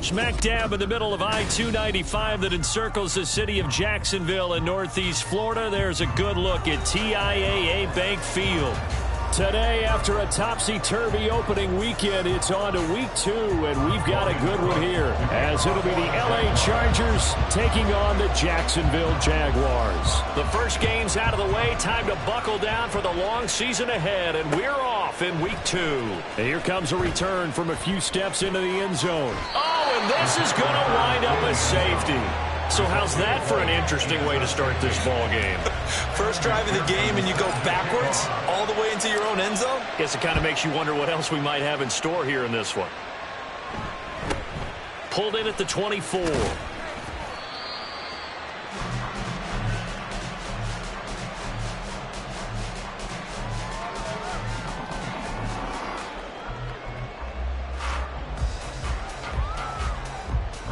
Smack dab in the middle of I-295 that encircles the city of Jacksonville in Northeast Florida. There's a good look at TIAA Bank Field. Today, after a topsy-turvy opening weekend, it's on to week 2, and we've got a good one here, as it'll be the LA Chargers taking on the Jacksonville Jaguars. The first game's out of the way. Time to buckle down for the long season ahead, and we're off in week 2. And here comes a return from a few steps into the end zone. Oh, and this is going to wind up a safety. So how's that for an interesting way to start this ball game? First drive of the game and you go backwards all the way into your own end zone? Guess it kind of makes you wonder what else we might have in store here in this one. Pulled in at the 24.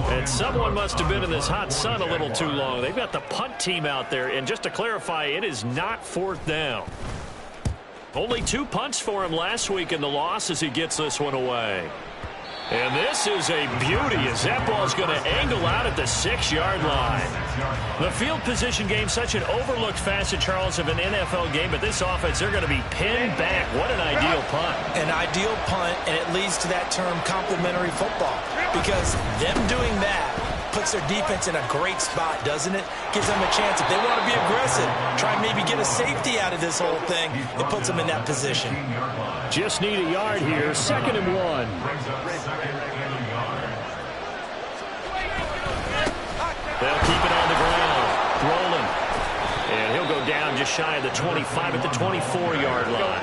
And someone must have been in this hot sun a little too long. They've got the punt team out there. And just to clarify, it is not 4th down. Only 2 punts for him last week in the loss as he gets this one away. And this is a beauty as that ball's going to angle out at the 6-yard line. The field position game, such an overlooked facet, Charles, of an NFL game. But this offense, they're going to be pinned back. What an ideal punt. An ideal punt, and it leads to that term complementary football. Because them doing that puts their defense in a great spot, doesn't it? Gives them a chance. If they want to be aggressive, try and maybe get a safety out of this whole thing, it puts them in that position. Just need a yard here. 2nd and 1. They'll keep it on the ground. Rolling. And he'll go down just shy of the 25 at the 24-yard line.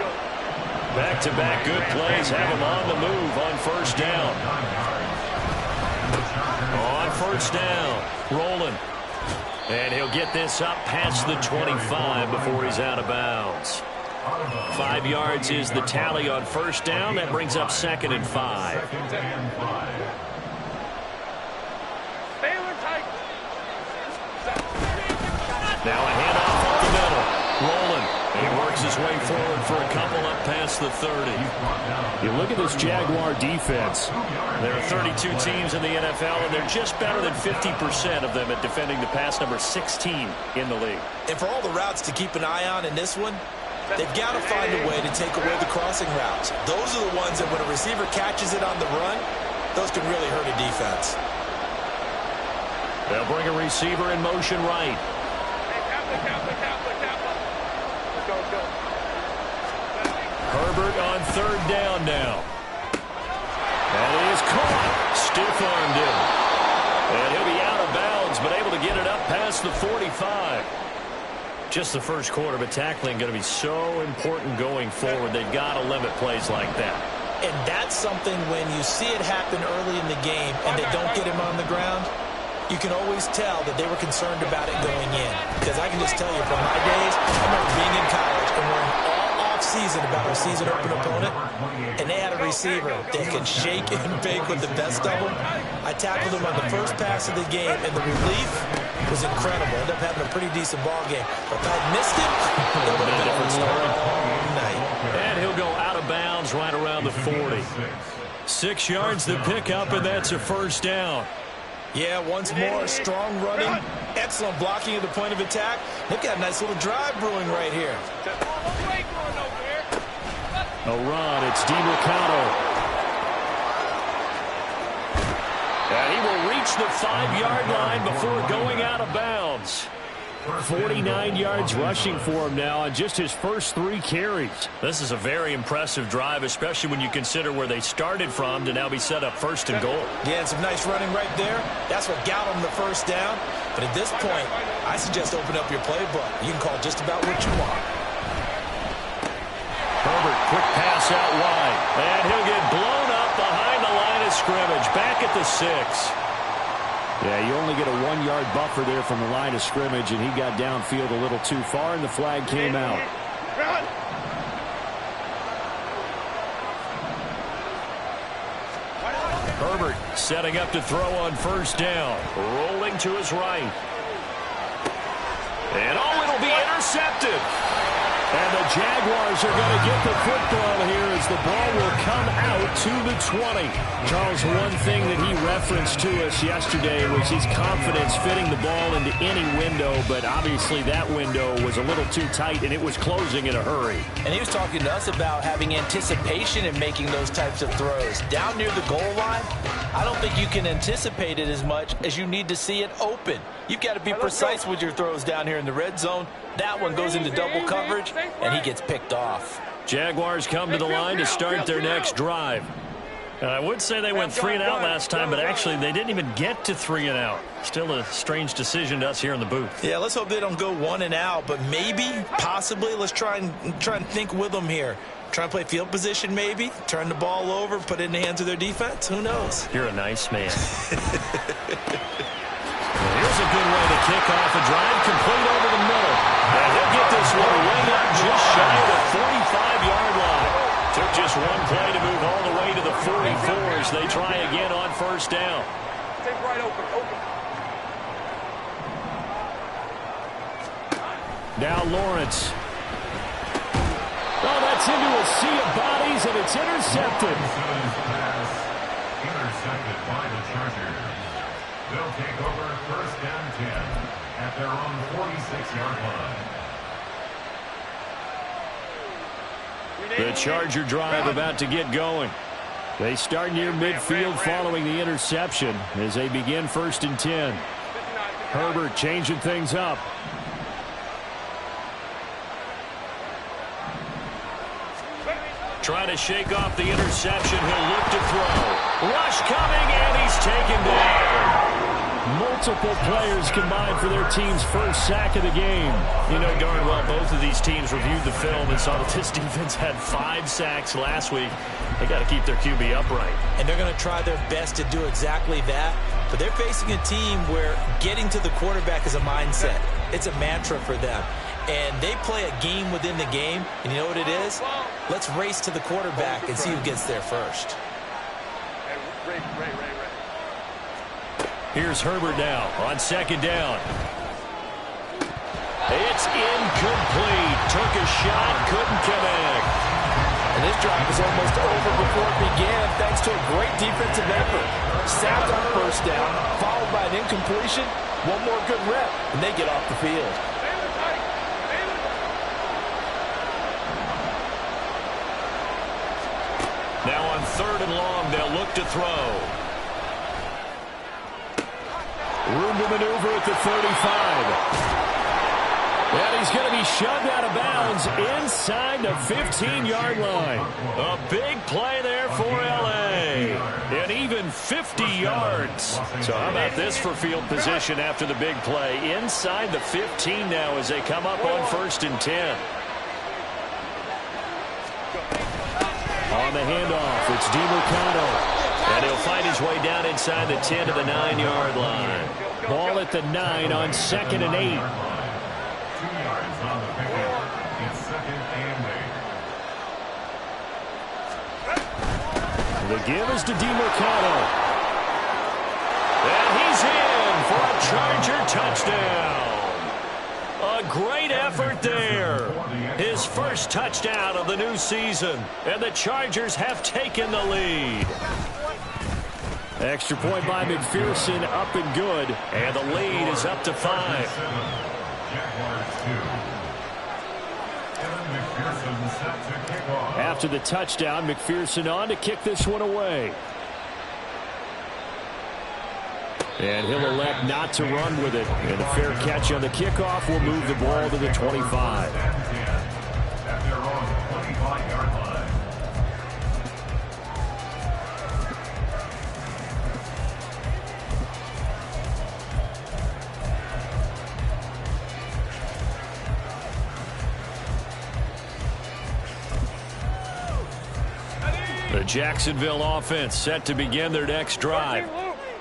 Back-to-back good plays have him on the move on 1st down. On 1st down. Rolling. And he'll get this up past the 25 before he's out of bounds. 5 yards is the tally on 1st down. That brings up 2nd and 5. Now a handoff up the middle. Rolling. He works his way forward for a couple up past the 30. You look at this Jaguar defense. There are 32 teams in the NFL, and they're just better than 50% of them at defending the pass, number 16 in the league. And for all the routes to keep an eye on in this one, they've got to find a way to take away the crossing routes. Those are the ones that when a receiver catches it on the run, those can really hurt a defense. They'll bring a receiver in motion right. Herbert on 3rd down now. And he is caught. Stiff-armed him. And he'll be out of bounds, but able to get it up past the 45. Just the first quarter, but tackling going to be so important going forward. They've got to limit plays like that. And that's something when you see it happen early in the game and they don't get him on the ground, you can always tell that they were concerned about it going in. Because I can just tell you from my days, I remember being in college and we're all off-season about our season-open opponent, and they had a receiver that could shake and bake with the best of them. I tackled him on the first pass of the game, and the relief was incredible. Ended up having a pretty decent ball game. But if I'd missed him, it would have been a different story all night. And he'll go out of bounds right around the 40. 6 yards to pick up, and that's a 1st down. Yeah, once more, strong running, excellent blocking at the point of attack. They've got a nice little drive brewing right here. A run, it's DeMarcano. And he will reach the 5-yard line before going out of bounds. 49 yards rushing for him now on just his first 3 carries. This is a very impressive drive, especially when you consider where they started from to now be set up 1st and goal. Yeah, and some nice running right there. That's what got him the 1st down. But at this point, I suggest open up your playbook. You can call just about what you want. Herbert, quick pass out wide. And he'll get blown up behind the line of scrimmage. Back at the 6. Yeah, you only get a 1-yard buffer there from the line of scrimmage, and he got downfield a little too far, and the flag came out. Herbert setting up to throw on 1st down. Rolling to his right. And it'll be intercepted. And the Jaguars are going to get the football here as the ball will come out to the 20. Charles, one thing that he referenced to us yesterday was his confidence fitting the ball into any window, but obviously that window was a little too tight, and it was closing in a hurry. And he was talking to us about having anticipation in making those types of throws. Down near the goal line, I don't think you can anticipate it as much as you need to see it open. You've got to be precise with your throws down here in the red zone. That one goes into double coverage, and he gets picked off. Jaguars come to the line to start their next drive. And I would say they went 3 and out last time, but actually they didn't even get to 3 and out. Still a strange decision to us here in the booth. Yeah, let's hope they don't go 1 and out, but maybe, possibly, let's try and think with them here. Try and play field position maybe, turn the ball over, put it in the hands of their defense. Who knows? You're a nice man. Here's a good way to kick off a drive, complete over the middle. And he'll get this one way up just shy of the 45-yard line. Took just one play to move all the way to the 44 as they try again on first down. Take right open. Now Lawrence. Oh, that's into a sea of bodies, and it's intercepted. Intercepted by the Chargers. They'll take over first and 10 at their own 46-yard line. The Charger drive about to get going. They start near midfield following the interception as they begin first and 10. Herbert changing things up. Trying to shake off the interception. He'll look to throw. Rush coming, and he's taken down. Multiple players combined for their team's first sack of the game. You know darn well both of these teams reviewed the film and saw that this defense had 5 sacks last week. They got to keep their QB upright. And they're going to try their best to do exactly that. But they're facing a team where getting to the quarterback is a mindset. It's a mantra for them. And they play a game within the game. And you know what it is? Let's race to the quarterback and see who gets there first. Here's Herbert now on second down. It's incomplete. Took a shot, couldn't connect. And this drive is almost over before it began thanks to a great defensive effort. Sacked on first down, followed by an incompletion. One more good rep, and they get off the field. Now on third and long, they'll look to throw. Room to maneuver at the 35. And he's going to be shoved out of bounds inside the 15-yard line. A big play there for L.A. And even 50 yards. So how about this for field position after the big play? Inside the 15 now as they come up on first and 10. On the handoff, it's DeMarcado. And he'll find his way down inside the 10 to the 9-yard line. Ball at the 9 on second and 8. 2 yards on the pickup. It's second and 8. The give is to DeMarcado. And he's in for a Charger touchdown. A great effort there. His first touchdown of the new season. And the Chargers have taken the lead. Extra point by McPherson, up and good. And the lead is up to 5. Jaguars 2. Evan McPherson set to kick off. After the touchdown, McPherson on to kick this one away. And he'll elect not to run with it. And a fair catch on the kickoff will move the ball to the 25. At their own 25-yard line. The Jacksonville offense set to begin their next drive.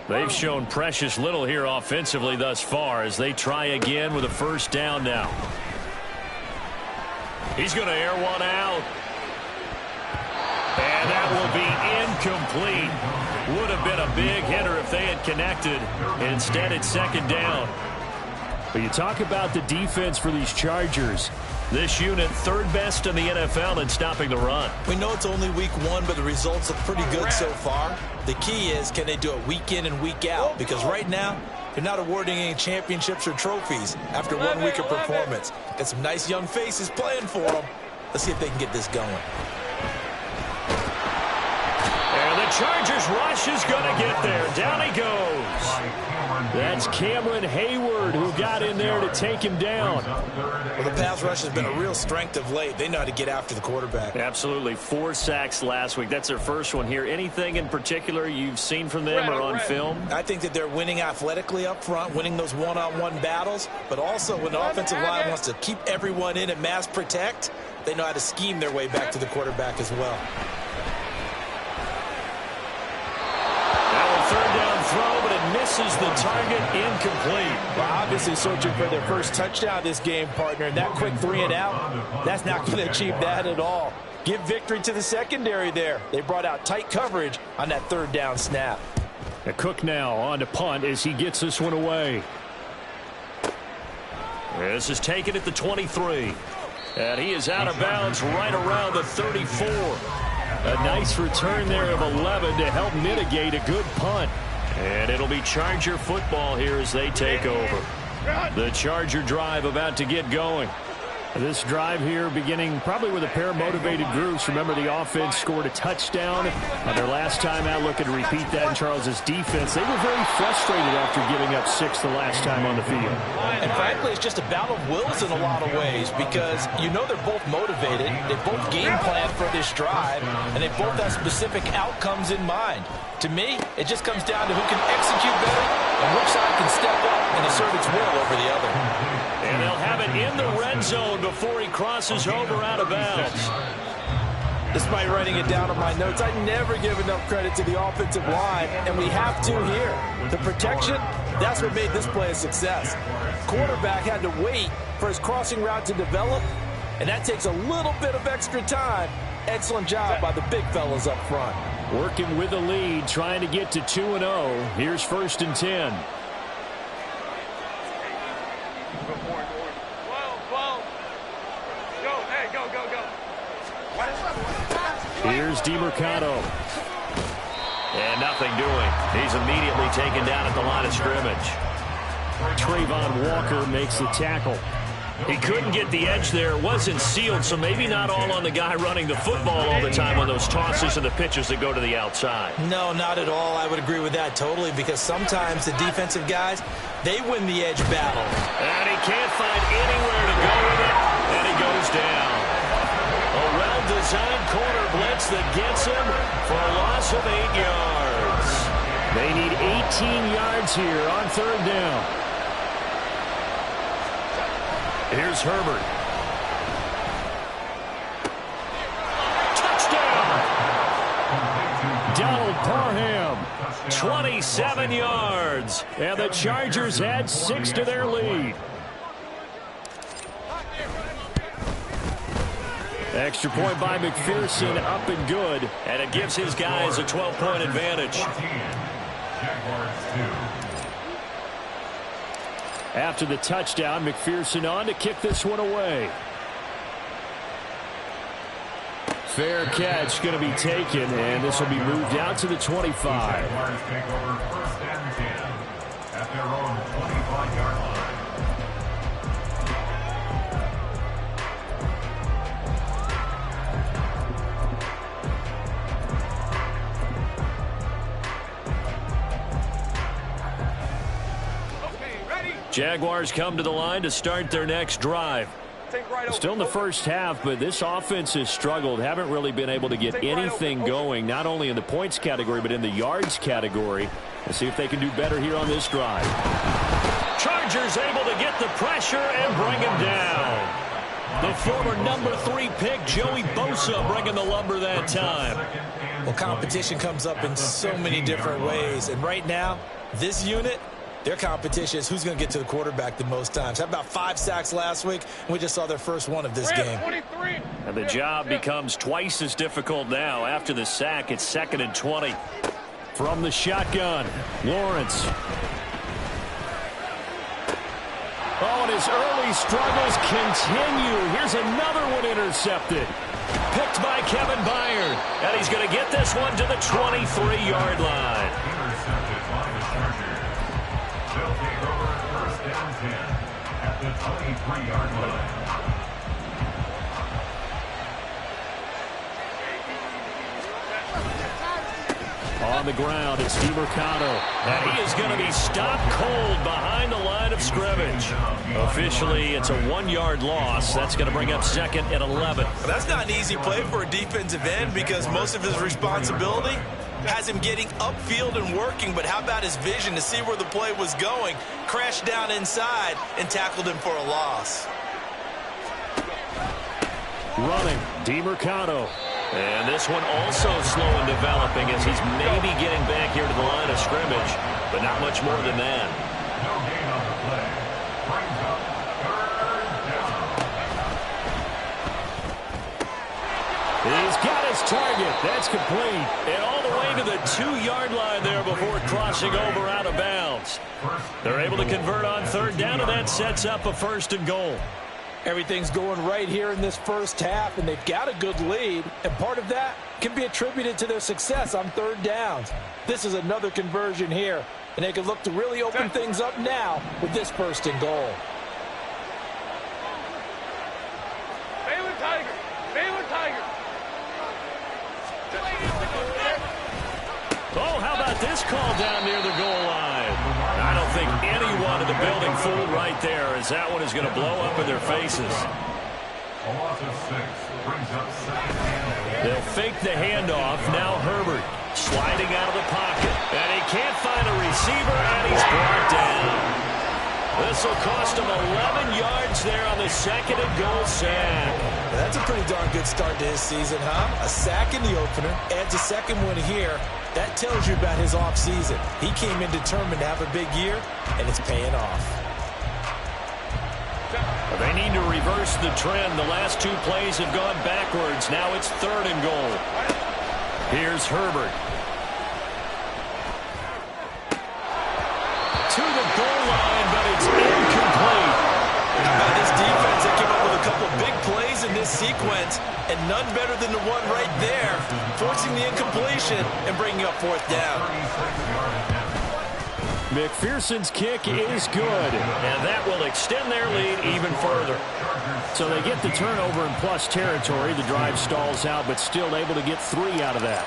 They've shown precious little here offensively thus far as they try again with a first down now. He's going to air one out. And that will be incomplete. Would have been a big hitter if they had connected. Instead, it's second down. But you talk about the defense for these Chargers. This unit third best in the NFL in stopping the run. We know it's only week 1, but the results look pretty good so far. The key is, can they do it week in and week out? Because right now, they're not awarding any championships or trophies after 1 week of performance. Got some nice young faces playing for them. Let's see if they can get this going. And the Chargers rush is going to get there. Down he goes. That's Cameron Hayward who got in there to take him down. Well, the pass rush has been a real strength of late. They know how to get after the quarterback. Absolutely. 4 sacks last week. That's their first one here. Anything in particular you've seen from them or on film? I think that they're winning athletically up front, winning those one-on-one battles, but also when the offensive line wants to keep everyone in and mass protect, they know how to scheme their way back to the quarterback as well. Third down throw, but it misses the target, incomplete. Well, obviously searching for their first touchdown this game, partner, and that quick 3 and out, that's not going to achieve that at all. Give victory to the secondary there. They brought out tight coverage on that third down snap. A Cook now on to punt as he gets this one away. This is taken at the 23. And he is out of bounds right around the 34. A nice return there of 11 to help mitigate a good punt. And it'll be Charger football here as they take over. The Charger drive about to get going. This drive here beginning probably with a pair of motivated groups. Remember, the offense scored a touchdown on their last time out. Looking to repeat that in Charles's defense. They were very frustrated after giving up 6 the last time on the field. And frankly, it's just a battle of wills in a lot of ways because you know they're both motivated. They both game plan for this drive, and they both have specific outcomes in mind. To me, it just comes down to who can execute better and which side can step up and assert its will over the other. And they'll have it in the red zone before he crosses over out of bounds. Despite writing it down on my notes, I never give enough credit to the offensive line, and we have to here. The protection, that's what made this play a success. Quarterback had to wait for his crossing route to develop, and that takes a little bit of extra time. Excellent job by the big fellas up front. Working with the lead, trying to get to 2-0. Here's 1st and 10. Here's DeMercado. And nothing doing. He's immediately taken down at the line of scrimmage. Trayvon Walker makes the tackle. He couldn't get the edge there. It wasn't sealed, so maybe not all on the guy running the football all the time on those tosses and the pitches that go to the outside. No, not at all. I would agree with that totally because sometimes the defensive guys, they win the edge battle. And he can't find anywhere to go with it, and he goes down. A well-designed corner blitz that gets him for a loss of 8 yards. They need 18 yards here on 3rd down. Here's Herbert. Touchdown! Donald Parham, 27 yards. And the Chargers add 6 to their lead. Extra point by McPherson, up and good. And it gives his guys a 12-point advantage. Jaguars 2. After the touchdown, McPherson on to kick this one away. Fair catch going to be taken, and this will be moved out to the 25. Jaguars take over 1st and 10 at their own 25-yard line. Jaguars come to the line to start their next drive. Still in the first half, but this offense has struggled. Haven't really been able to get anything going, not only in the points category, but in the yards category. Let's see if they can do better here on this drive. Chargers able to get the pressure and bring him down. The former number 3 pick, Joey Bosa, bringing the lumber that time. Well, competition comes up in so many different ways, and right now, this unit, their competition is who's going to get to the quarterback the most times. How about 5 sacks last week? We just saw their first one of this game. And the job becomes twice as difficult now. After the sack, it's 2nd and 20. From the shotgun, Lawrence. Oh, and his early struggles continue. Here's another one intercepted. Picked by Kevin Byard. And he's going to get this one to the 23-yard line. Intercepted by the Chargers. They'll take over first down 10 at the 23-yard line. On the ground, it's DiMercato. And he is going to be stopped cold behind the line of scrimmage. Officially, it's a 1-yard loss. That's going to bring up second and 11. That's not an easy play for a defensive end because most of his responsibility has him getting upfield and working. But how about his vision to see where the play was going? Crashed down inside and tackled him for a loss. Running, DiMercato. And this one also slow in developing as he's maybe getting back here to the line of scrimmage, but not much more than that. No gain on the play. Brings up third down. He's got his target. That's complete. And all the way to the 2-yard line there before crossing over out of bounds. They're able to convert on third down, and that sets up a first and goal. Everything's going right here in this first half, and they've got a good lead, and part of that can be attributed to their success on third downs. This is another conversion here, and they can look to really open things up now with this first and goal. Baylor Tiger! Baylor Tiger! Oh, how about this call down near the goal line? I don't think anyone in the building fooled right there, as that one is going to blow up in their faces. A loss of 6 brings up second and 8. They'll fake the handoff. Now Herbert sliding out of the pocket. And he can't find a receiver, and he's brought down. This will cost him 11 yards there on the second and goal sack. That's a pretty darn good start to his season, huh? A sack in the opener, adds a second one here. That tells you about his offseason. He came in determined to have a big year, and it's paying off. They need to reverse the trend. The last 2 plays have gone backwards. Now it's third and goal. Here's Herbert. To the goal line, but it's incomplete. Now this defense, they came up with a couple of big plays in this sequence, and none better than the one right there, forcing the incompletion and bringing up fourth down. McPherson's kick is good, and that will extend their lead even further. So they get the turnover in plus territory. The drive stalls out, but still able to get 3 out of that.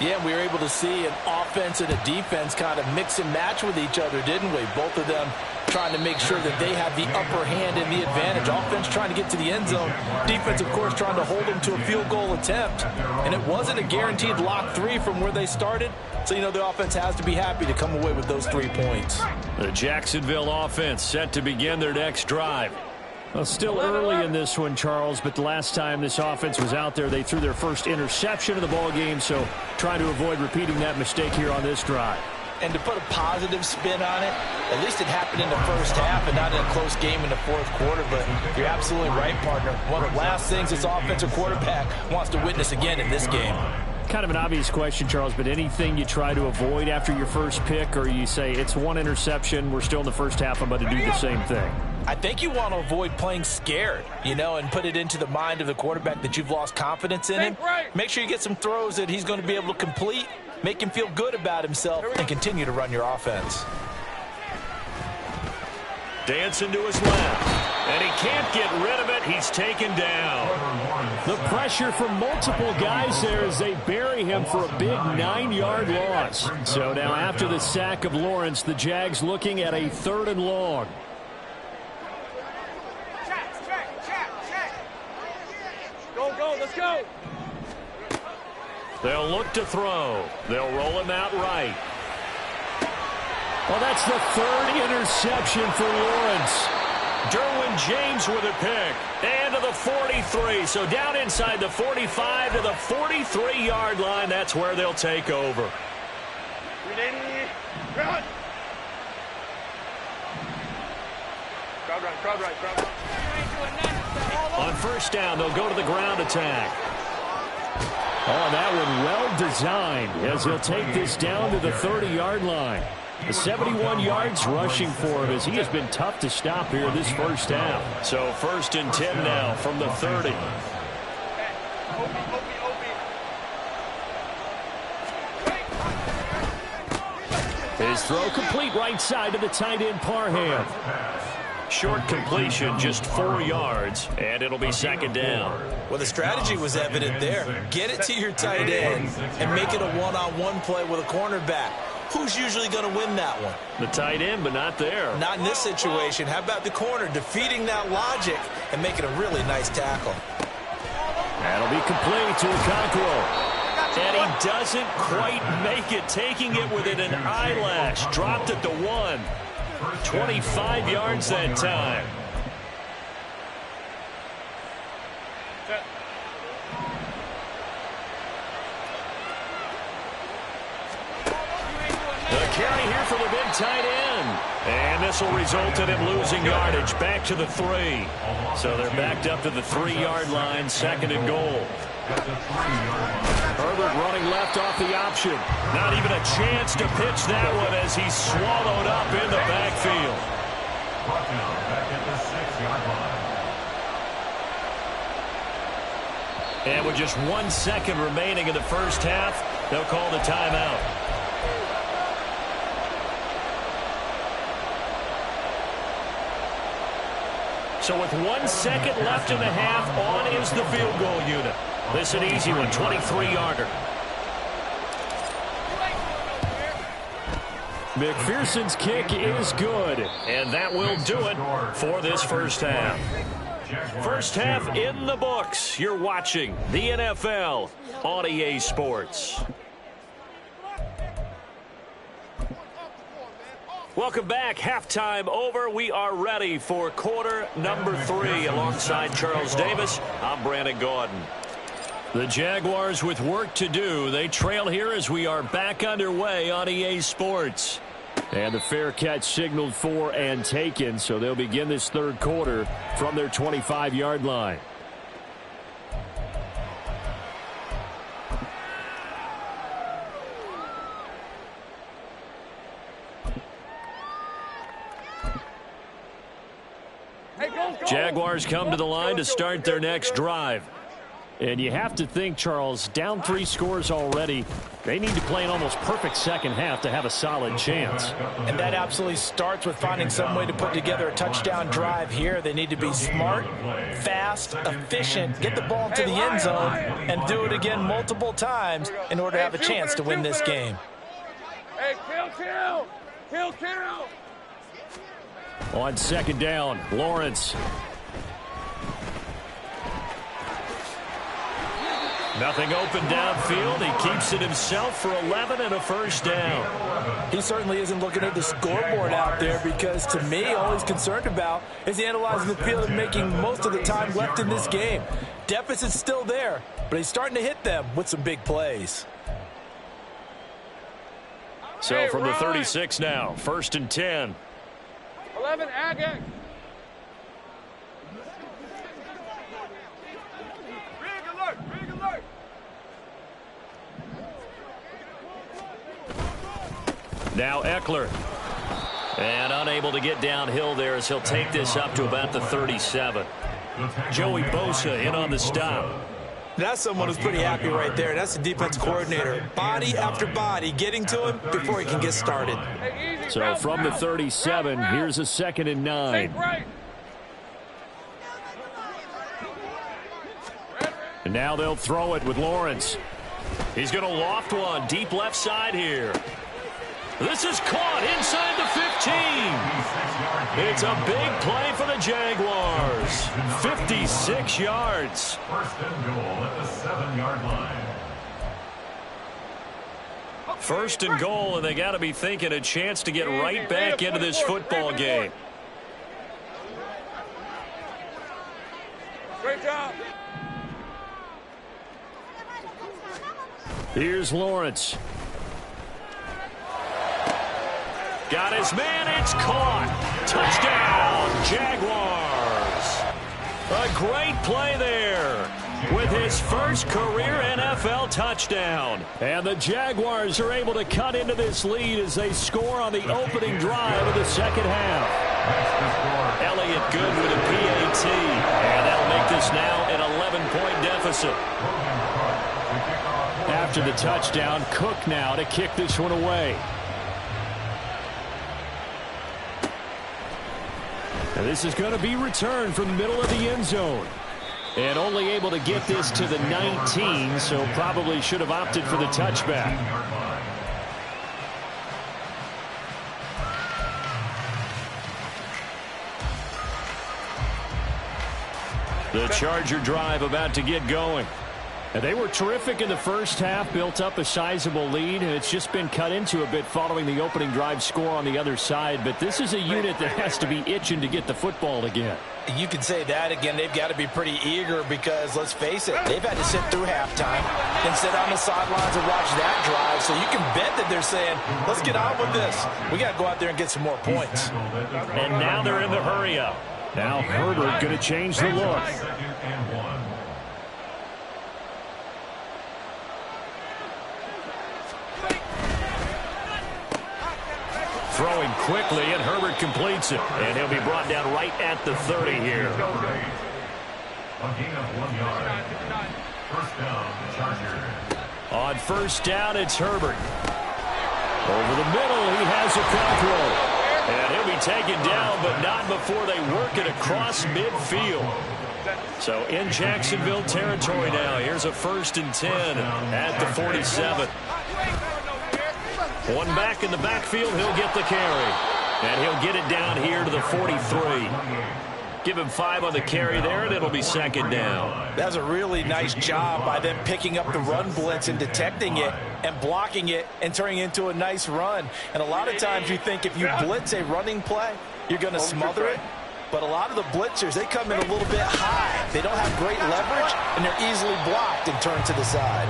Yeah, we were able to see an offense and a defense kind of mix and match with each other, didn't we? Both of them trying to make sure that they have the upper hand and the advantage. Offense trying to get to the end zone. Defense, of course, trying to hold them to a field goal attempt. And it wasn't a guaranteed lock 3 from where they started. So, you know, the offense has to be happy to come away with those 3 points. The Jacksonville offense set to begin their next drive. Well, still early in this one, Charles, but the last time this offense was out there, they threw their first interception of the ball game, so trying to avoid repeating that mistake here on this drive. And to put a positive spin on it, at least it happened in the first half and not in a close game in the fourth quarter, but you're absolutely right, partner. One of the last things this offensive quarterback wants to witness again in this game. Kind of an obvious question, Charles, but anything you try to avoid after your first pick, or you say it's 1 interception, we're still in the first half, I'm about to do the same thing? I think you want to avoid playing scared, you know, and put it into the mind of the quarterback that you've lost confidence in him. Make sure you get some throws that he's going to be able to complete, make him feel good about himself, and continue to run your offense. Dancing to his left, and he can't get rid of it. He's taken down. The pressure from multiple guys there as they bury him for a big 9-yard loss. So now after the sack of Lawrence, the Jags looking at a 3rd and long. Go, let's go! They'll look to throw. They'll roll him out right. Well, that's the 3rd interception for Lawrence. Derwin James with a pick. And to the 43. So down inside the 45 to the 43-yard line. That's where they'll take over. Run! Crowd right. On first down, they'll go to the ground attack. Oh, that one well designed as he'll take this down to the 30-yard line. 71 yards rushing for him as he has been tough to stop here this first half. So 1st and 10 now from the 30. His throw complete right side to the tight end Parham. Short completion, just 4 yards, and it'll be 2nd down. Well, the strategy was evident there. Get it to your tight end and make it a one-on-one play with a cornerback. Who's usually going to win that one? The tight end, but not there. Not in this situation. How about the corner defeating that logic and making a really nice tackle? That'll be complete to Okonkwo. And he doesn't quite make it, taking it within an eyelash. Dropped at the 1. 25 yards that time. The carry here for the big tight end. And this will result in him losing yardage back to the 3. So they're backed up to the 3-yard line, 2nd and goal. Herbert running left off the option. Not even a chance to pitch that one as he's swallowed up in the backfield. Brought down back at the 6-yard line. And with just 1 second remaining in the first half, they'll call the timeout. So with 1 second left in the half, on is the field goal unit. This an easy one, 23-yarder. McPherson's kick is good, and that will do it for this first half. First half in the books. You're watching the NFL on EA Sports. Welcome back. Halftime over. We are ready for quarter number 3. Alongside Charles Davis, I'm Brandon Gaudin. The Jaguars with work to do. They trail here as we are back underway on EA Sports. And the fair catch signaled for and taken, so they'll begin this third quarter from their 25-yard line. Jaguars come to the line to start their next drive. And you have to think, Charles, down 3 scores already. They need to play an almost perfect second half to have a solid chance. And that absolutely starts with finding some way to put together a touchdown drive here. They need to be smart, fast, efficient, get the ball to the end zone, and do it again multiple times in order to have a chance to win this game. Hey, kill! On 2nd down, Lawrence. Nothing open downfield. He keeps it himself for 11 and a first down. He certainly isn't looking at the scoreboard out there because, to me, all he's concerned about is analyzing the field and making most of the time left in this game. Deficit's still there, but he's starting to hit them with some big plays. So from the 36 now, 1st and 10. 11, Agag. Rig alert. Now Eckler. And unable to get downhill there as he'll take this up to about the 37. Joey Bosa in on the stop. That's someone who's pretty happy right there. That's the defense coordinator. Body after body getting to him before he can get started. So from the 37, here's a 2nd and 9. And now they'll throw it with Lawrence. He's going to loft one deep left side here. This is caught inside the 15. It's a big play for the Jaguars. 56 yards. 1st and goal at the 7-yard line. 1st and goal, and they got to be thinking a chance to get right back into this football game. Great job. Here's Lawrence. Got his man, it's caught. Touchdown, Jaguars. A great play there. with his first career NFL touchdown. And the Jaguars are able to cut into this lead as they score on the opening drive of the second half. Elliott good with a PAT, and that'll make this now an 11-point deficit. After the touchdown, Cook now to kick this one away. And this is going to be returned from the middle of the end zone. And only able to get this to the 19, so probably should have opted for the touchback. The Charger drive about to get going. And they were terrific in the first half, built up a sizable lead, and it's just been cut into a bit following the opening drive score on the other side. But this is a unit that has to be itching to get the football again. You can say that again. They've got to be pretty eager because, let's face it, they've had to sit through halftime and sit on the sidelines and watch that drive. So you can bet that they're saying, let's get on with this. We got to go out there and get some more points. And now they're in the hurry up. Now Herbert going to change the look. Throwing quickly, and Herbert completes it. And he'll be brought down right at the 30 here. A gain of 1 yard. First down, the Chargers. On first down, it's Herbert. Over the middle, he has a control. And he'll be taken down, but not before they work it across midfield. So in Jacksonville territory now. Here's a 1st and 10 at the 47. One back in the backfield, he'll get the carry. And he'll get it down here to the 43. Give him 5 on the carry there, and it'll be second down. That's a really nice job by them picking up the run blitz and detecting it and blocking it and turning it into a nice run. And a lot of times you think if you blitz a running play, you're going to smother it. But a lot of the blitzers, they come in a little bit high. They don't have great leverage, and they're easily blocked and turned to the side.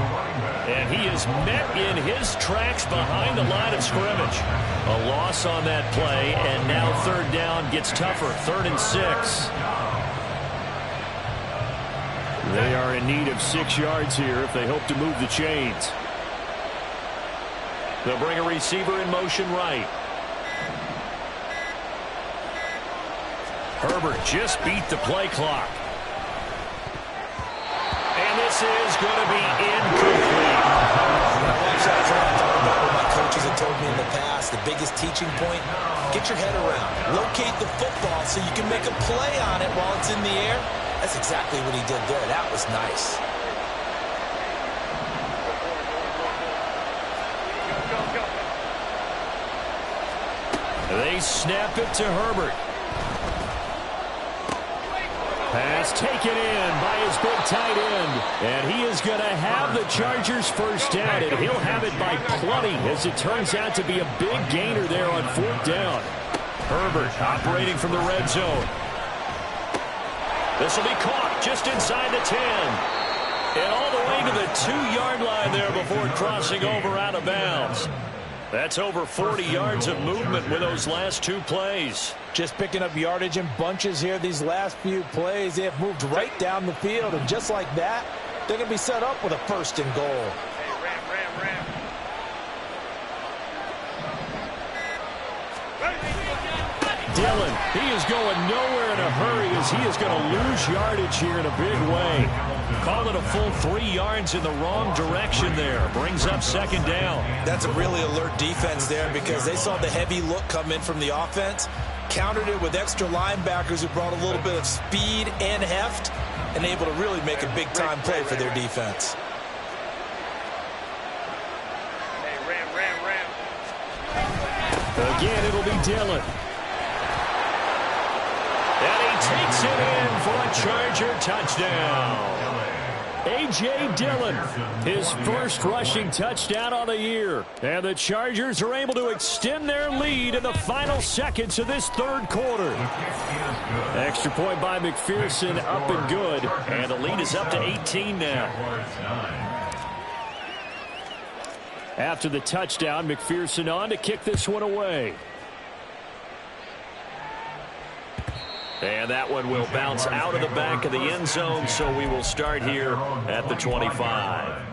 And he is met in his tracks behind the line of scrimmage. A loss on that play, and now third down gets tougher. 3rd and 6. They are in need of 6 yards here if they hope to move the chains. They'll bring a receiver in motion right. Herbert just beat the play clock. And this is going to be incomplete. Watch that throw. I thought about what my coaches have told me in the past. The biggest teaching point, get your head around. Locate the football so you can make a play on it while it's in the air. That's exactly what he did there. That was nice. They snap it to Herbert. Pass taken in by his big tight end. And he is going to have the Chargers first down, and he'll have it by plenty as it turns out to be a big gainer there on 4th down. Herbert operating from the red zone. This will be caught just inside the 10. And all the way to the 2-yard line there before crossing over out of bounds. That's over 40 yards of movement with those last 2 plays. Just picking up yardage in bunches here these last few plays. They have moved right down the field, and just like that, they're going to be set up with a 1st and goal. Dillon, he is going nowhere in a hurry as he is going to lose yardage here in a big way. Call it a full 3 yards in the wrong direction there. Brings up second down. That's a really alert defense there because they saw the heavy look come in from the offense, countered it with extra linebackers who brought a little bit of speed and heft, and able to really make a big-time play for their defense. Again, it'll be Dillon. And he takes it in for a Charger touchdown. A.J. Dillon, his first rushing touchdown on the year. And the Chargers are able to extend their lead in the final seconds of this 3rd quarter. Extra point by McPherson, up and good. And the lead is up to 18 now. After the touchdown, McPherson on to kick this one away. And that one will bounce out of the back of the end zone, so we will start here at the 25.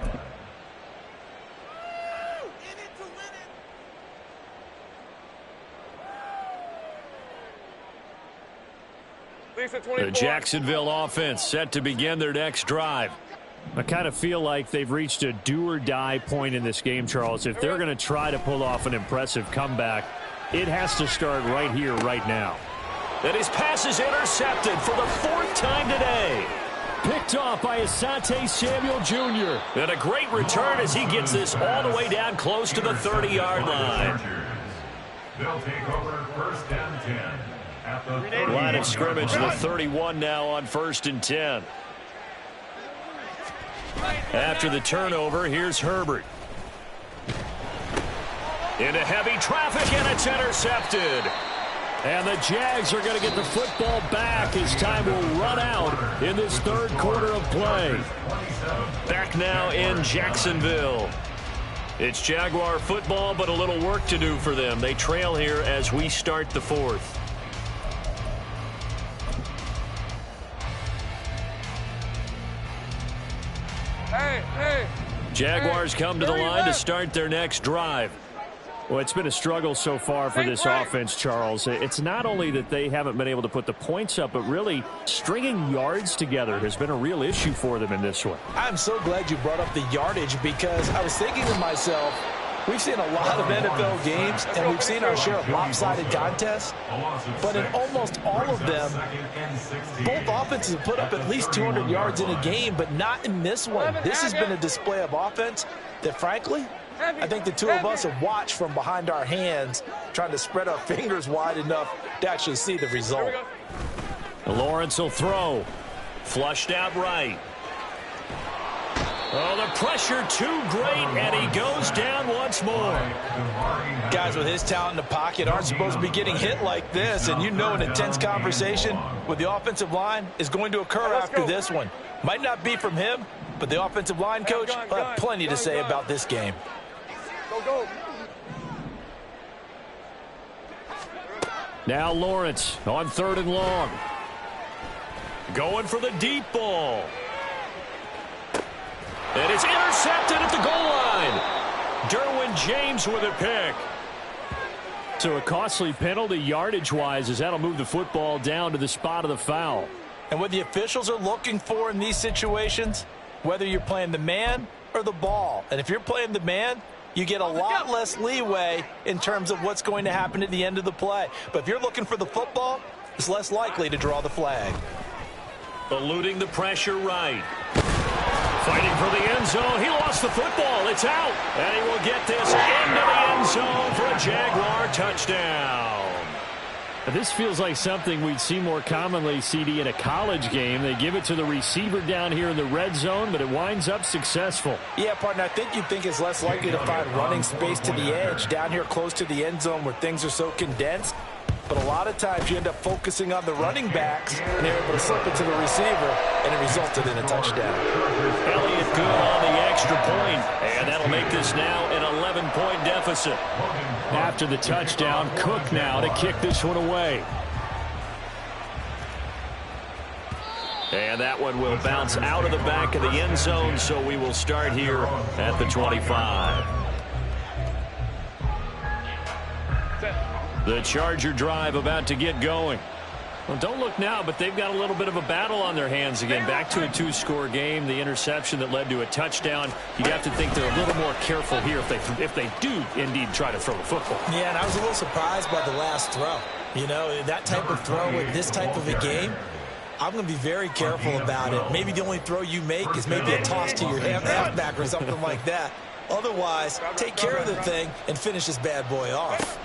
The Jacksonville offense set to begin their next drive. I kind of feel like they've reached a do-or-die point in this game, Charles. If they're going to try to pull off an impressive comeback, it has to start right here, right now. And his pass is intercepted for the 4th time today. Picked off by Asante Samuel Jr. And a great return as he gets this all the way down close to the 30-yard line. They'll take over 1st and 10. Line of scrimmage, the 31 now on 1st and 10. After the turnover, here's Herbert. Into heavy traffic, and it's intercepted. And the Jags are going to get the football back as time will run out in this 3rd quarter of play. Back now in Jacksonville. It's Jaguar football, but a little work to do for them. They trail here as we start the 4th. Jaguars come to the line to start their next drive. Well, it's been a struggle so far for this offense, Charles. It's not only that they haven't been able to put the points up, but really stringing yards together has been a real issue for them in this one. I'm so glad you brought up the yardage because I was thinking to myself, we've seen a lot of NFL games, and we've seen our share of lopsided contests, but in almost all of them, both offenses have put up at least 200 yards in a game, but not in this one. This has been a display of offense that, frankly, I think the two of us have watched from behind our hands, trying to spread our fingers wide enough to actually see the result. Lawrence will throw. Flushed out right. Oh, the pressure too great, and he goes down once more. Guys with his talent in the pocket aren't supposed to be getting hit like this, and you know an intense conversation with the offensive line is going to occur after this one. Might not be from him, but the offensive line coach will have plenty to say about this game. Go. Now Lawrence on 3rd and long. Going for the deep ball. And it's intercepted at the goal line. Derwin James with a pick. So a costly penalty yardage-wise as that'll move the football down to the spot of the foul. And what the officials are looking for in these situations, whether you're playing the man or the ball, and if you're playing the man, you get a lot less leeway in terms of what's going to happen at the end of the play. But if you're looking for the football, it's less likely to draw the flag. Eluding the pressure right. Fighting for the end zone. He lost the football. It's out. And he will get this into the end zone for a Jaguar touchdown. This feels like something we'd see more commonly, CD, in a college game. They give it to the receiver down here in the red zone, but it winds up successful. Yeah, partner, I think you'd think it's less likely to find running space to the edge down here close to the end zone where things are so condensed. But a lot of times you end up focusing on the running backs, and they're able to slip it to the receiver, and it resulted in a touchdown. Elliott good on the extra point, and that'll make this now an 11-point deficit. After the touchdown, Cook now to kick this one away. And that one will bounce out of the back of the end zone, so we will start here at the 25. The Charger drive about to get going. Well, don't look now, but they've got a little bit of a battle on their hands again. Back to a 2-score game. The interception that led to a touchdown. You'd have to think they're a little more careful here if they do indeed try to throw the football. Yeah, and I was a little surprised by the last throw. You know, that type of throw with this type of a game, I'm going to be very careful about it. Maybe the only throw you make is maybe a toss to your halfback or something like that. Otherwise, take care of the thing and finish this bad boy off.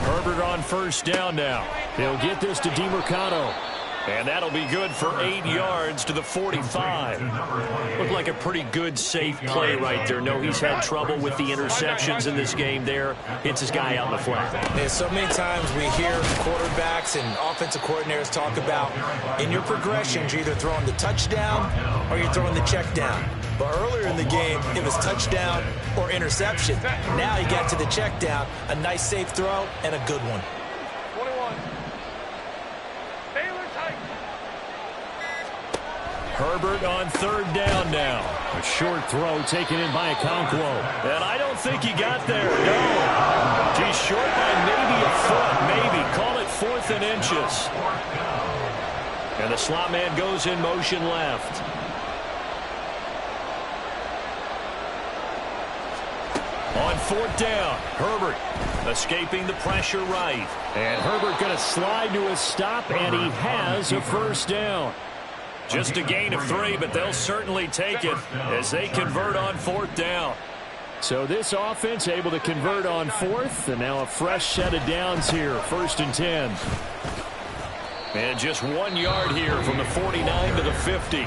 Herbert on 1st down now. He'll get this to DeMercado. And that'll be good for 8 yards to the 45. Looked like a pretty good, safe play right there. No, he's had trouble with the interceptions in this game there. Hits his guy out in the flat. Yeah, so many times we hear quarterbacks and offensive coordinators talk about in your progressions, you're either throwing the touchdown or you're throwing the check down. But earlier in the game, it was touchdown or interception. Now you got to the check down, a nice safe throw and a good one. 21. Herbert on third down now. A short throw taken in by Okonkwo. And I don't think he got there. No. He's short by maybe a foot. Maybe. Call it 4th and inches. And the slot man goes in motion left. On 4th down, Herbert escaping the pressure right. And Herbert going to slide to a stop, and he has a first down. Just a gain of 3, but they'll certainly take it as they convert on 4th down. So this offense able to convert on 4th, and now a fresh set of downs here, 1st and 10. And just 1 yard here from the 49 to the 50.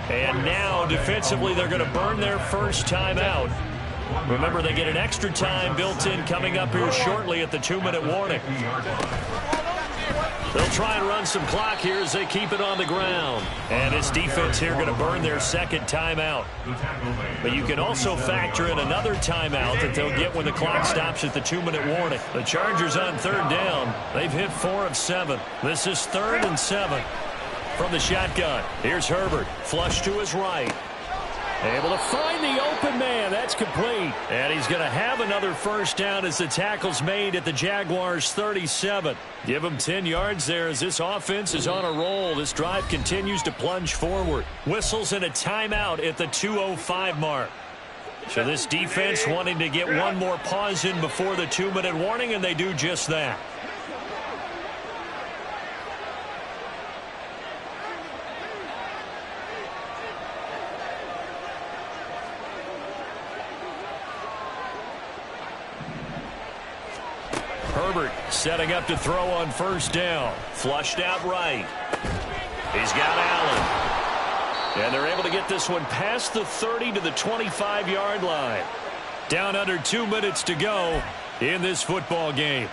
And now defensively they're going to burn their first timeout. Remember, they get an extra time built in coming up here shortly at the 2-minute warning. They'll try and run some clock here as they keep it on the ground. And this defense here going to burn their second timeout. But you can also factor in another timeout that they'll get when the clock stops at the 2-minute warning. The Chargers on 3rd down. They've hit 4 of 7. This is 3rd and 7 from the shotgun. Here's Herbert. Flush to his right. Able to find the open man. That's complete. And he's going to have another first down as the tackle's made at the Jaguars' 37. Give him 10 yards there as this offense is on a roll. This drive continues to plunge forward. Whistles and a timeout at the 2:05 mark. So this defense wanting to get one more pause in before the 2-minute warning, and they do just that. Herbert setting up to throw on first down. Flushed out right. He's got Allen. And they're able to get this one past the 30 to the 25-yard line. Down under 2 minutes to go in this football game.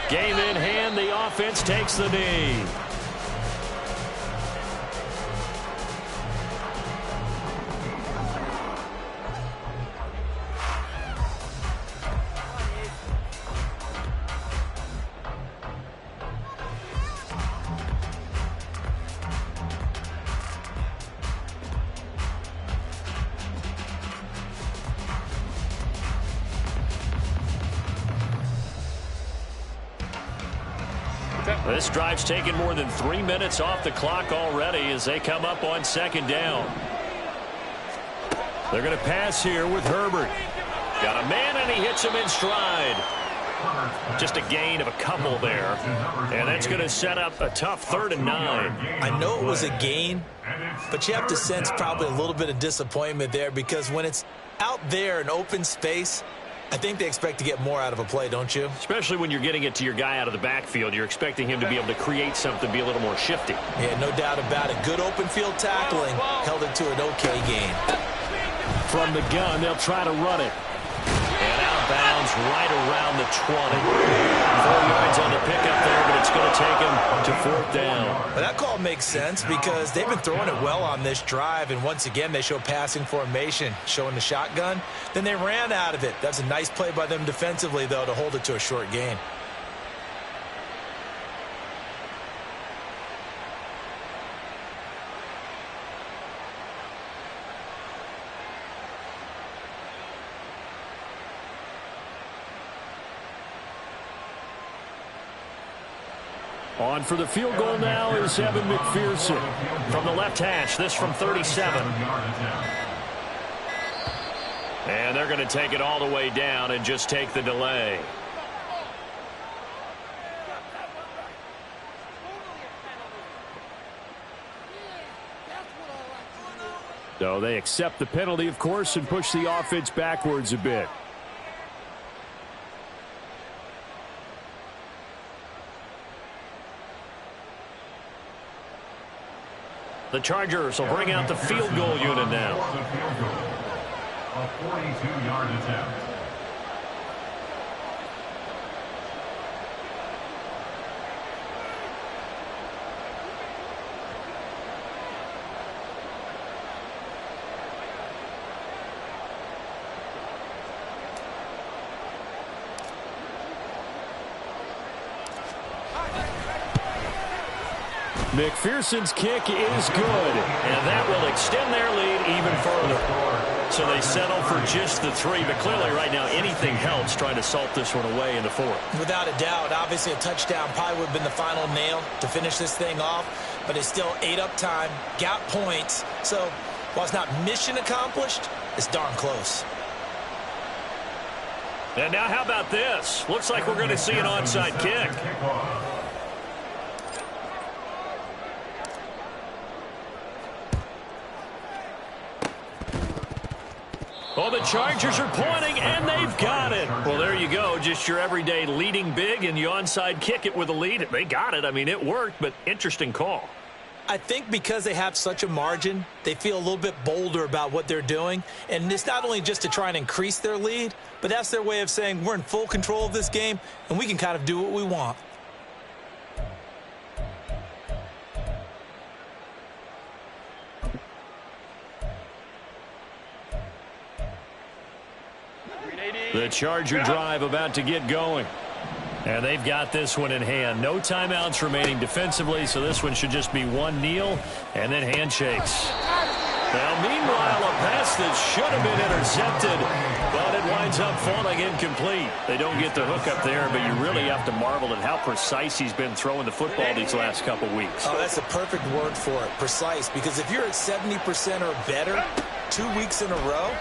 Game in hand, the offense takes the knee. This drive's taken more than 3 minutes off the clock already as they come up on 2nd down. They're going to pass here with Herbert. Got a man, and he hits him in stride. Just a gain of a couple there. And that's going to set up a tough 3rd and 9. I know it was a gain, but you have to sense probably a little bit of disappointment there because when it's out there in open space, I think they expect to get more out of a play, don't you? Especially when you're getting it to your guy out of the backfield. You're expecting him to be able to create something, be a little more shifty. Yeah, no doubt about it. Good open field tackling. Held it to an okay gain. From the gun, they'll try to run it. And outbounds right around the 20. 4 yards on the pickup there, but it's going to take him to 4th down. Well, that call makes sense because they've been throwing it well on this drive, and once again they show passing formation, showing the shotgun. Then they ran out of it. That's a nice play by them defensively, though, to hold it to a short gain. On for the field goal now is Evan McPherson. From the left hash, this from 37. And they're going to take it all the way down and just take the delay. So they accept the penalty, of course, and push the offense backwards a bit. The Chargers will bring out the field goal unit now. A 42-yard attempt. McPherson's kick is good, and that will extend their lead even further. So they settle for just the 3, but clearly right now anything helps trying to salt this one away in the 4th. Without a doubt, obviously a touchdown probably would have been the final nail to finish this thing off, but it's still ate up time, got points. So while it's not mission accomplished, it's darn close. And now how about this? Looks like we're going to see an onside kick. Oh, the Chargers are pointing, and they've got it. Well, there you go. Just your everyday leading big, and you onside kick it with a lead. They got it. I mean, it worked, but interesting call. I think because they have such a margin, they feel a little bit bolder about what they're doing. And it's not only just to try and increase their lead, but that's their way of saying we're in full control of this game, and we can kind of do what we want. The Charger drive about to get going. And they've got this one in hand. No timeouts remaining defensively, so this one should just be one kneel and then handshakes. Now, meanwhile, a pass that should have been intercepted, but it winds up falling incomplete. They don't get the hook up there, but you really have to marvel at how precise he's been throwing the football these last couple weeks. Oh, that's a perfect word for it, precise, because if you're at 70% or better 2 weeks in a row,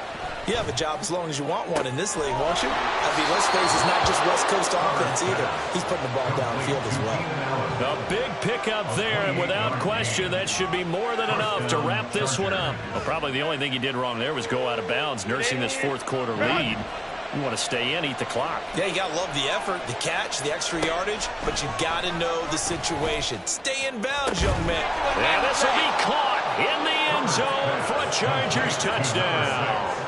you have a job as long as you want one in this league, won't you? I mean, let's face it, it's not just West Coast offense either. He's putting the ball downfield as well. A big pickup there, and without question, that should be more than enough to wrap this one up. Well, probably the only thing he did wrong there was go out of bounds, nursing this 4th quarter lead. You want to stay in, eat the clock. Yeah, you got to love the effort, the catch, the extra yardage, but you got to know the situation. Stay in bounds, young man. And this will be caught in the end zone for a Chargers touchdown.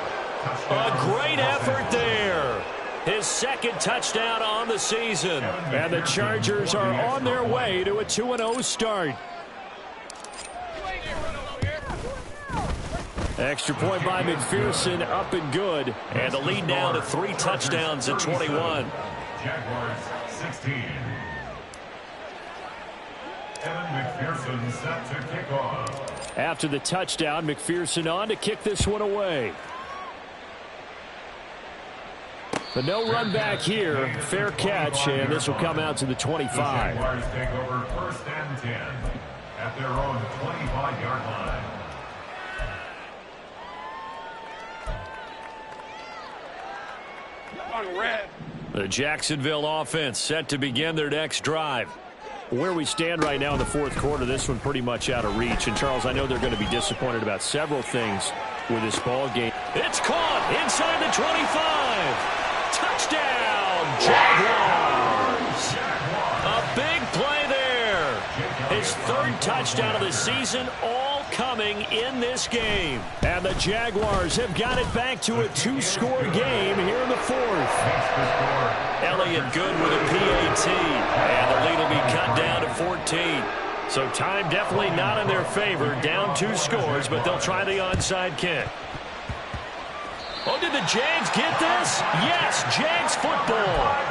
A great effort there. His 2nd touchdown on the season. And the Chargers are on their way to a 2-0 start. Extra point by McPherson, up and good. And the lead now to 3 touchdowns at 21. Jaguars 16. Evan McPherson set to kick off. After the touchdown, McPherson on to kick this one away. But no run back here. Fair catch, and this will come out to the 25. The Jaguars take over 1st and 10 at their own 25-yard line. On red. The Jacksonville offense set to begin their next drive. Where we stand right now in the 4th quarter, this one pretty much out of reach. And, Charles, I know they're going to be disappointed about several things with this ball game. It's caught inside the 25. Touchdown, Jaguars. A big play there. His 3rd touchdown of the season, all coming in this game. And the Jaguars have got it back to a 2-score game here in the 4th. Elliott good with a PAT. And the lead will be cut down to 14. So time definitely not in their favor. Down 2 scores, but they'll try the onside kick. Oh, did the Jags get this? Yes, Jags football.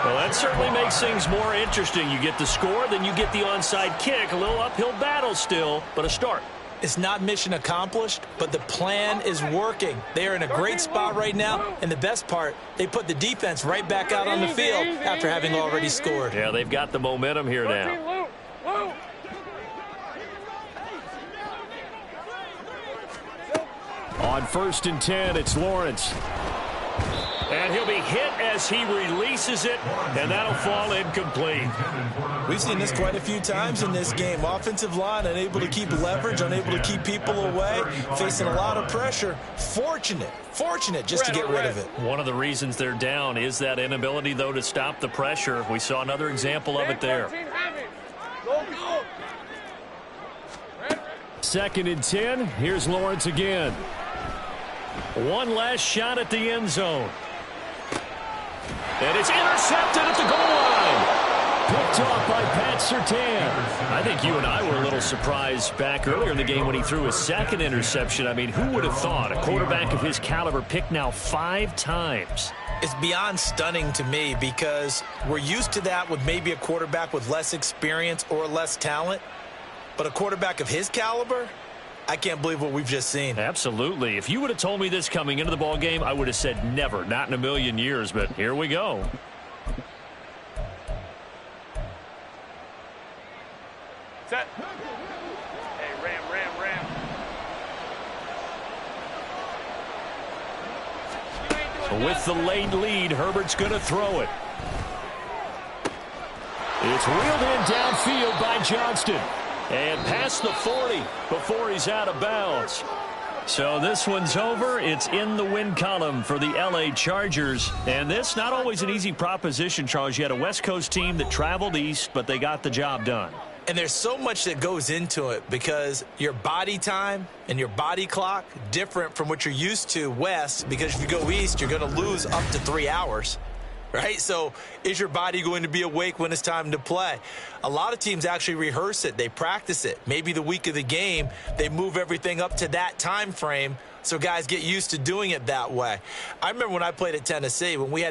Well, that certainly makes things more interesting. You get the score, then you get the onside kick. A little uphill battle still, but a start. It's not mission accomplished, but the plan is working. They are in a great spot right now, and the best part, they put the defense right back out on the field after having already scored. Yeah, they've got the momentum here now. On 1st and 10, it's Lawrence. And he'll be hit as he releases it, and that'll fall incomplete. We've seen this quite a few times in this game. Offensive line unable to keep leverage, unable to keep people away, facing a lot of pressure. Fortunate just to get rid of it. One of the reasons they're down is that inability, though, to stop the pressure. We saw another example of it there. 2nd and 10. Here's Lawrence again. One last shot at the end zone. And it's intercepted at the goal line. Picked off by Pat Surtain. I think you and I were a little surprised back earlier in the game when he threw his 2nd interception. I mean, who would have thought a quarterback of his caliber picked now 5 times? It's beyond stunning to me because we're used to that with maybe a quarterback with less experience or less talent. But a quarterback of his caliber, I can't believe what we've just seen. Absolutely. If you would have told me this coming into the ball game, I would have said never, not in a million years. But here we go. Set. Hey, ram. With the late lead, Herbert's going to throw it. It's reeled in downfield by Johnston. And past the 40 before he's out of bounds. So this one's over. It's in the win column for the L.A. Chargers. And this not always an easy proposition, Charles. You had a West Coast team that traveled east, but they got the job done. And there's so much that goes into it because your body time and your body clock different from what you're used to west, because if you go east, you're going to lose up to 3 hours, right? So is your body going to be awake when it's time to play? A lot of teams actually rehearse it. They practice it. Maybe the week of the game, they move everything up to that time frame so guys get used to doing it that way. I remember when I played at Tennessee, when we had